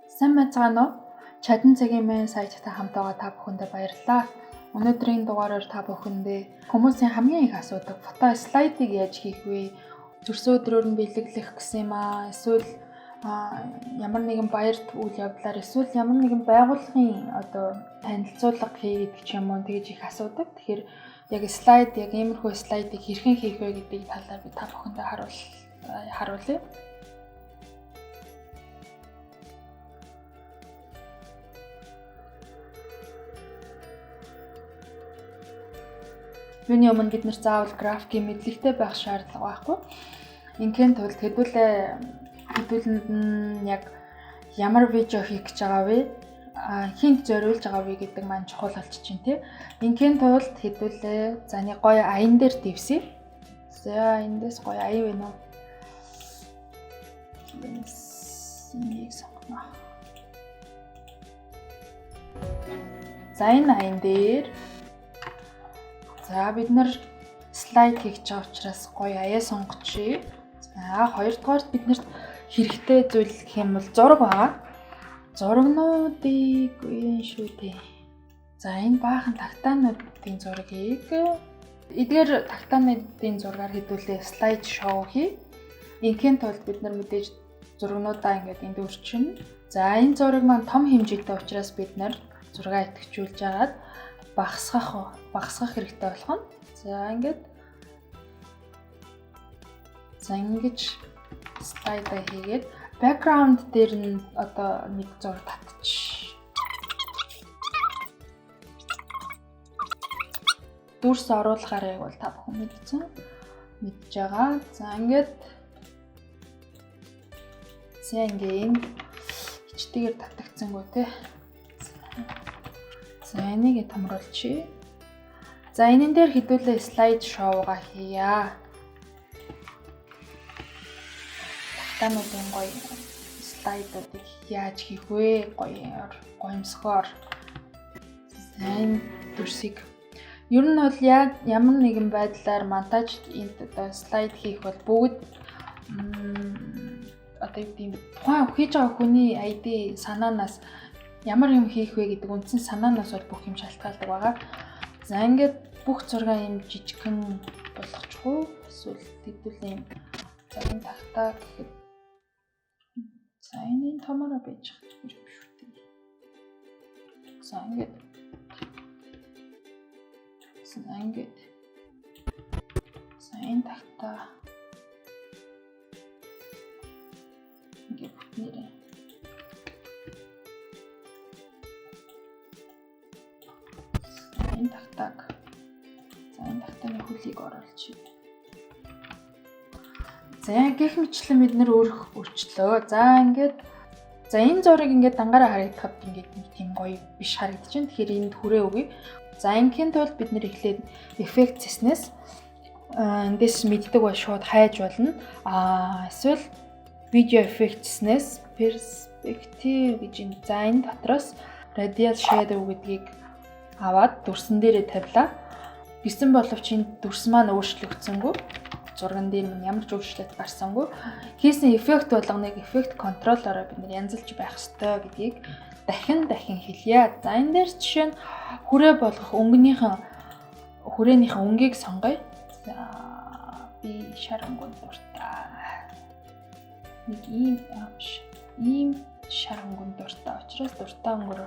Сайн байцгаана уу? Чадан цагийн маань сайттай хамт байгаа та бүхэндээ баярлалаа. Өнөөдрийн дугаараар та бүхэндээ хүмүүсийн хамгийн их асуудаг фото слайдыг яаж хийх вэ? Зөрсөн өдрөөр нь бэлэглэх гэсэн юм аа. Эсвэл ямар нэгэн баярт үйл явдлаар эсвэл ямар нэгэн байгууллагын танилцуулга хий гэдэг ч юм уу тэгж их асуудаг. Тэгэхээр яг слайд яг иймэрхүү слайдыг хэрхэн хийх вэ гэдэг талаар би та бүхэндээ харуулъя. Юуны өмнө бид нэр заавал графикийн мэдлэгтэй байх шаардлага байхгүй. Ингийн тулд хэдүүлэнд нь яг ямар видео хийх гэж байгаа вэ? Хинт зориулж байгаа вэ гэдэг маань чухал болчих чинь тий. Ингийн тулд хэдүүлээ за нэг гоё аян дээр дэвсье. За эндээс гоё аян байна уу? Энийг сонгоно. За энэ аян дээр за бид нар слайд хийж байгаа учраас гоё аяа сонгочихъя. За хоёрдугаарт биднэрт хэрэгтэй зүйл гэх юм бол зураг байгаа. Зурагнуудыг үе шүү дээ. За энэ баахан тагтаануудын зургийг эдгээр тагтаануудын зургаар хэдүүлээ слайд шоу хий. Ингийн тулд бид нар мэдээж зурагнуудаа ингээд энд өрчинэ. За энэ зураг маань том хэмжээтэй учраас бид нар зургаа идэвхжүүлж агаад багасгах хэрэгтэй болох нь. За ингэж слайдаа хийгээд background дээр нь нэг зураг татчих. Дүрс оруулахаар яг бол та бүхэн мэдж байгаа. За энэ хичтэйгээр татагдсангүй те. За энийг томруулчихъя. За энэн дээр хэдүүлээ слайд шоуга хийя. Тагтаануудын гоё слайдуудыг яаж хийх вэ? Гоёмсгоор. За энэ дүрсийг ер нь бол ямар нэгэн байдлаар монтаж слайд хийх бол бүгд тухайн хийж байгаа хүний ID санаанаас ямар юм хийх вэ гэдэг үндсэн санаанаас бол бүх юм шалтгаалдаг байгаа. За бүх зургаа юм жижигхэн болгочих уу? Эсвэл хэдүүлээ юм. За энэ тагтаа гэхэд за энэ томороо байж байгаа юм биш үү? За за энэ тагтаа бүтнээрээ энэ тагтааны хөлийг оруулчих. За гэх мэтлэн бид нэр өөрчлөө. За энэ зургийг дангаараа харагдахад нэг тийм гоё биш харагдаж байна. Тэгэхээр энд хүрээ өгье. За ингийн тулд бид нэр эхлээд effect хийснээс эндээс мэддэг ба шууд хайж болно. Эсвэл video effect хийснээс perspective гэж энэ дотроос radial shadow гэдгийг аваад дүрсэн дээрээ тавилаа. Гэсэн боловч энэ дүрс маань өөрчлөгдсөнгүй. Зурган дээр ямар ч өөрчлөлт гарсангүй. Хийсэн эффект болгоныг эффект контроллороо бид янзалж байх ёстой гэдгийг дахин хэлье. За энэ дээр жишээ нь хүрээ болгох хүрээнийхэн өнгийг сонгоё. За би шарангуун дуртай. Нэг ийм шарангуун дуртай учраас дуртай өнгөөр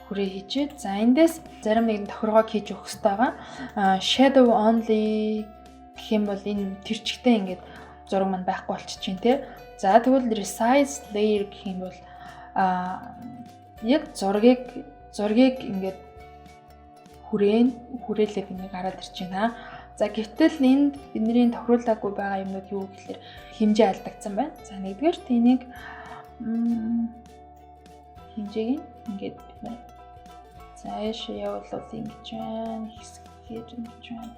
хүрээ хийчихэд за эндээс зарим нэгэн тохиргоог хийж өгөх хэрэгтэй байгаа. Shadow only гэх юм бол энэ тэр чигтээ зураг маань байхгүй болчихжин тий. За тэгвэл resize layer гэх юм бол яг зургийг хүрээлээд гараад ирж байна. За гэтэл энд бидний тохируулаагүй байгаа юмнууд юу гэхээр хэмжээ алдагдсан байна. За нэгдүгээр тэнийг хэмжээг бид цааш явуулвал ингэж байна. Ингэж байна.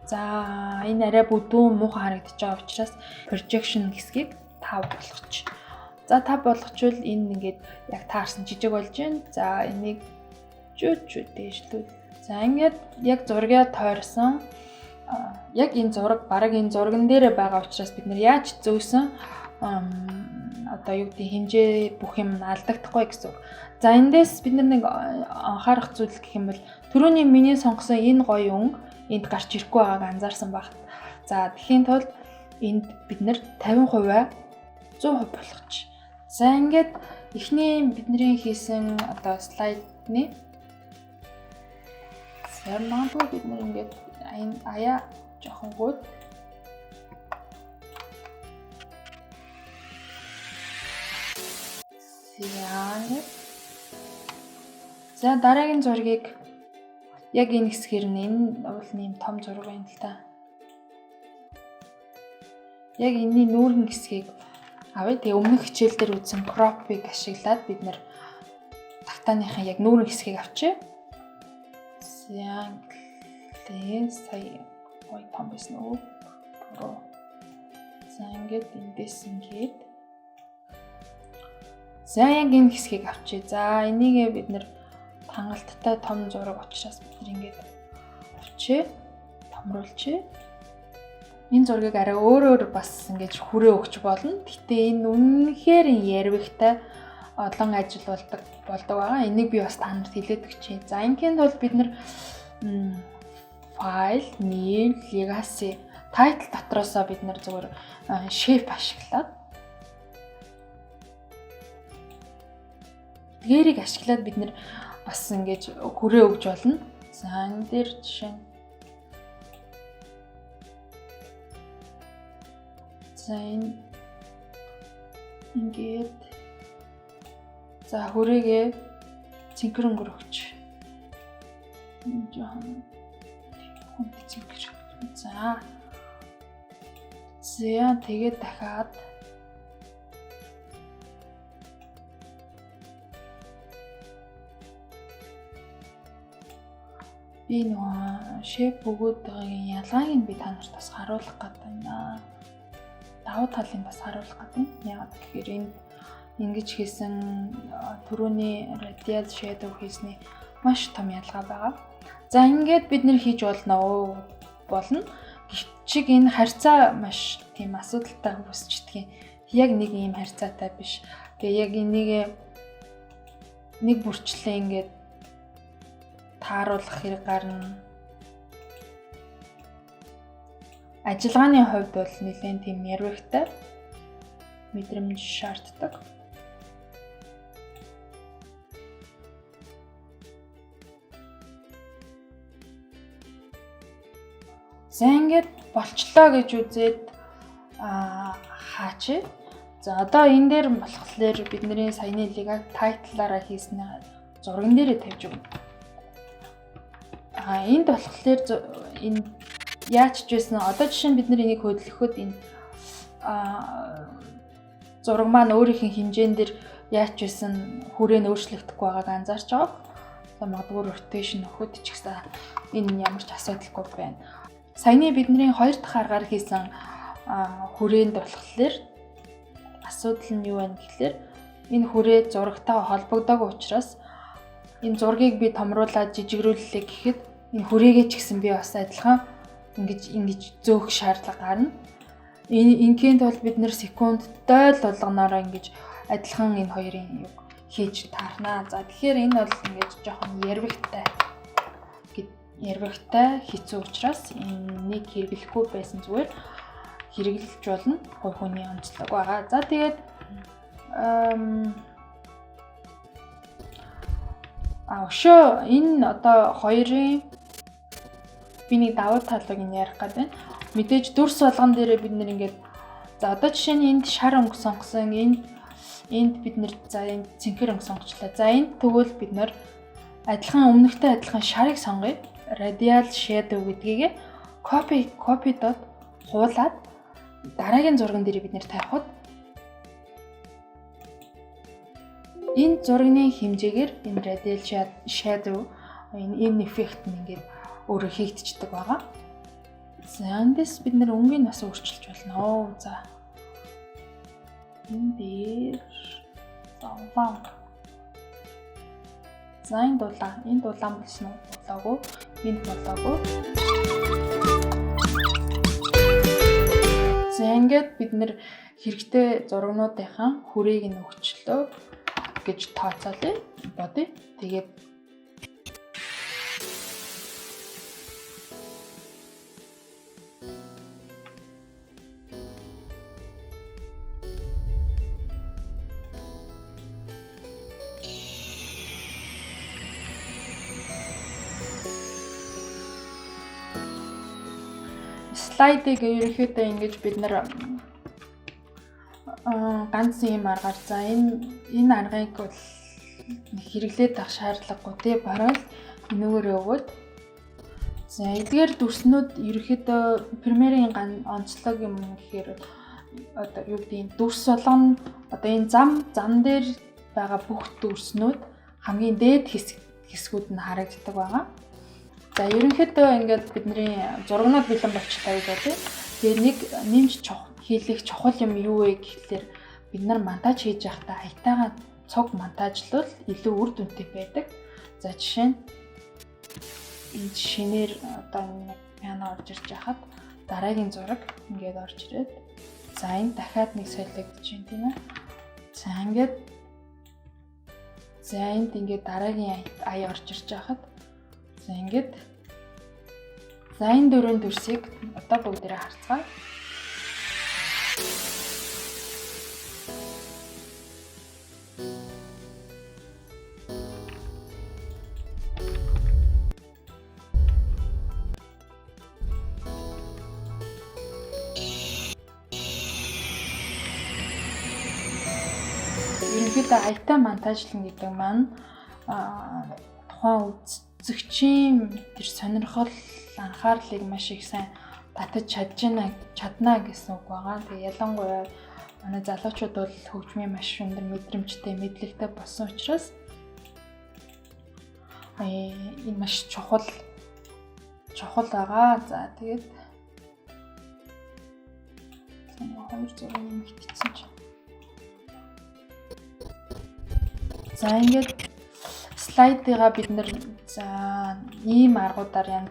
За энэ арай бүдүүн муухай харагдаж байгаа учраас projection хэсгийг 5 болгочих. За 5 болгочвол энэ яг таарсан жижиг болж байна. За энийг чүт дээшлүүл. За яг зургийг тойрсон. Яг энэ зураг бараг энэ зурган дээрээ байгаа учраас бид нар яаж зөөсөн одоо юу гэдэг хэмжээ бүх юм алдагдахгүй гэсэн үг. За эндээс бид нэг анхаарах зүйл гэх юм бол түрүүний миний сонгосон энэ гоё өнгө энд гарч ирэхгүй байгааг анзаарсан баг. За тэгэхээр тулд энд бид нэр 50% 100% болгоч. За ингээд эхний бидний хийсэн одоо слайдны магадгүй бид нэр ингээд аяа жоохон гууд за дараагийн зургийг яг энэ хэсгээр нь энэ бол нэм том зураг байна л та. Яг энэний нүүргэн хэсгийг авъя. Тэгээ өмнөх хичээл дээр үзсэн crop-ыг ашиглаад бид нэр тагтааныхаа яг нүүрэн хэсгийг авчи. Тэгээ сая ой том байсан уу? За ингээд эндээс ингээд. За яг энэ хэсгийг авчи. За энийгээ бид нэр хангалттай том зураг учраас бид нэр ингээд авчи. Томруулчи. Энэ зургийг арай өөр бас ингэж хүрээ өгч болно. Гэтэ энэ үнэхээр ярвигтай олон ажил болдог байгаа. Энийг би бас та нарт хэлээд өгчээ. За ингийн тулд бид нэр файл, name, legacy, title дотроосоо бид нэр зөвхөн shape ашиглаад тэрийг ашиглаад бид нэр бас ингэж хүрээ өгч болно. За энэ дээр жишээ нь за ингээд за хүрээгээ цэнхэр өнгөр өгч. Энэ жоохон цэнхэр. За тэгээд дахиад би нөгөө shape өгөөд байгаагийн ялгааг нь би та нарт бас харуулах гэдэг байна. Давуу талыг бас харуулах гэдэг. Яагаад гэхээр энд ингэж хийсэн түрүүний radial shadow хийсний маш том ялгаа байгаа. За ингээд бид нэр хийж болно. Гэвч энэ харьцаа маш тийм асуудалтай үүсчихдээ яг нэг ийм харьцаатай биш. Тэгээ яг энийг нэг бүрчлээ ингээд тааруулах хэрэг гарна. Ажиллагааны хувьд бол нэлээд тийм ярвигтай мэдрэмж шаарддаг. За ингээд болчлоо гэж үзээд хаач. За одоо энэ дээр болохоор бидний саяны лига тайтлаараа хийсэн зурган дээрээ тавьж өгнө. Энд болохоор энэ яаж ч байсан одоо жишээ нь бид энийг хөдөлгөхөд энэ зураг маань өөрийнх нь хэмжээнд дэр яаж ч байсан хүрээ нь өөрчлөгдөхгүй байгааг анзаарч байгаа. За магадгүй rotation өгөхөд ч гэсэн энэ ямар ч асуудалгүй байна. Саяны бидний 2 дахь аргаар хийсэн хүрээнд болохоор асуудал нь юу вэ гэхээр энэ хүрээ зурагтайгаа холбогдоогүй учраас энэ зургийг би томруулаад жижигрүүллээ гэхэд энэ хүрээгээ ч гэсэн би бас адилхан ингэж зөөх шаардлага гарна. Ингийн тулд бид нэр секундтай л болгоноор ингэж адилхан энэ хоёрын юг хийж таарнаа. За тэгэхээр энэ бол ингэж жоохон ярвигтай хэцүү учраас энийг хэрэглэхгүй байсан зүгээр хэрэглэж болно. Хувь хүний онцлог байгаа. За тэгээд өшөө энэ одоо хоёрын би нэг давуу талыг ярих гэдэг. Мэдээж дүрс болгон дээрээ бид нэр ингээд за одоо жишээ нь энд шар өнгө сонгосон, энд бид нэр за энд цэнхэр өнгө сонгочлаа. За энд тэгвэл бид нэр өмнөхтэй адилхан шарыг сонгоё. Radial shadow гэдгийг copy дот хуулаад дараагийн зурган дээр бид нэр тавихад энэ зургийн хэмжээгээр энэ radial shadow энэ эффект нь ингээд өөрөө хийгдчихдэг байгаа. За эндээс бид нэр өнгөний бас өөрчилж болно. За энэ дээр зовлон. За энэ дулаан болсон уу? Болоогүй. Энд болоогүй. За ингээд бид нэр хэрэгтэй зурагнуудынхаа хүрээг нь өгчлөө гэж тооцоолъё. Бодъё. Тэгээд слайдыг ерөнхийдөө ингэж бид нар ганц юм аргаар за энэ аргыг бол хэрэглээд авах шаардлагагүй тий баруун энүүгээр өгөөд за эдгээр дүрснүүд ерөнхийдөө Premiere-ийн онцлог юм гэхээр одоо юу гэдэг дүрс болгоно одоо энэ зам дээр байгаа бүх дүрснүүд хамгийн дээд хэсгүүд нь харагддаг байгаа. За ерөнхийдөө ингээд бидний зурагнууд бэлэн болчихлоо гэж бодъё. Тэгээ нэг нэмж хийх чухал юм юу вэ гэхлээр бид нар монтаж хийж байхдаа аятайгаа цог монтажлал илүү үр дүнтэй байдаг. За жишээ нь энэ жишээнээр одоо нэг пиано орж ирж байхад дараагийн зураг ингээд орж ирээд за энэ дахиад нэг солигдож байна тийм ээ. За ингээд за энд ингээд дараагийн ая орж ирж байхад за ингээд за энэ дөрвөн дүрсийг одоо бүгдээрээ харцгаая. Ерөнхийдөө аятай монтажлан гэдэг маань тухайн үзэгчийн тэр сонирхол анхаарлыг маш их сайн татаж чадна гэсэн үг байгаа. Тэгээ ялангуяа манай залуучууд бол хөгжмийн маш өндөр мэдрэмжтэй, мэдлэгтэй болсон учраас энэ маш чухал байгаа. За тэгээд хоёр зураг нэмэгдсэн чинь. За ингээд слайдыгаа бид нэр за ийм аргуудаар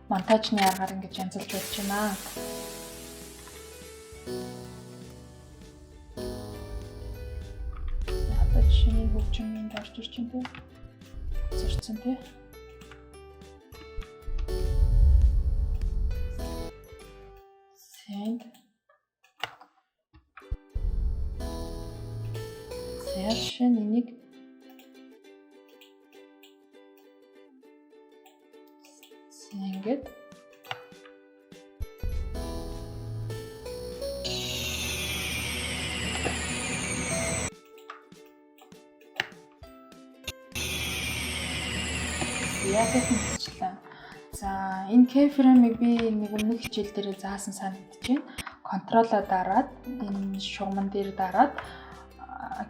монтажны аргаар ингэж янзалж болж байна. Одоо жишээ хөгжмийн орж ирж байна тий. Зурцсан тий. Send. Жишээ нь энийг ингээд яагаад мэдчихлээ. За энэ keyframe-ийг би нэг өмнөх хичээл дээр заасан санагдаж байна. Контролоо дараад энэ шугамн дээр дараад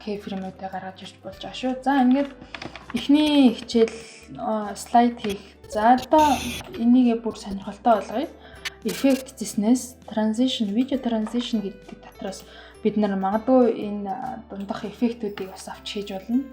keyframe-үүдээ гаргаж ирж болж байгаа шүү. За ингээд эхний хичээл слайд хийх. За одоо энийгээ бүр сонирхолтой болгоё. Effect Business Transition, Video Transition гэдэг дотроос бид нар магадгүй энэ дундах эффектүүдийг бас авч хийж болно.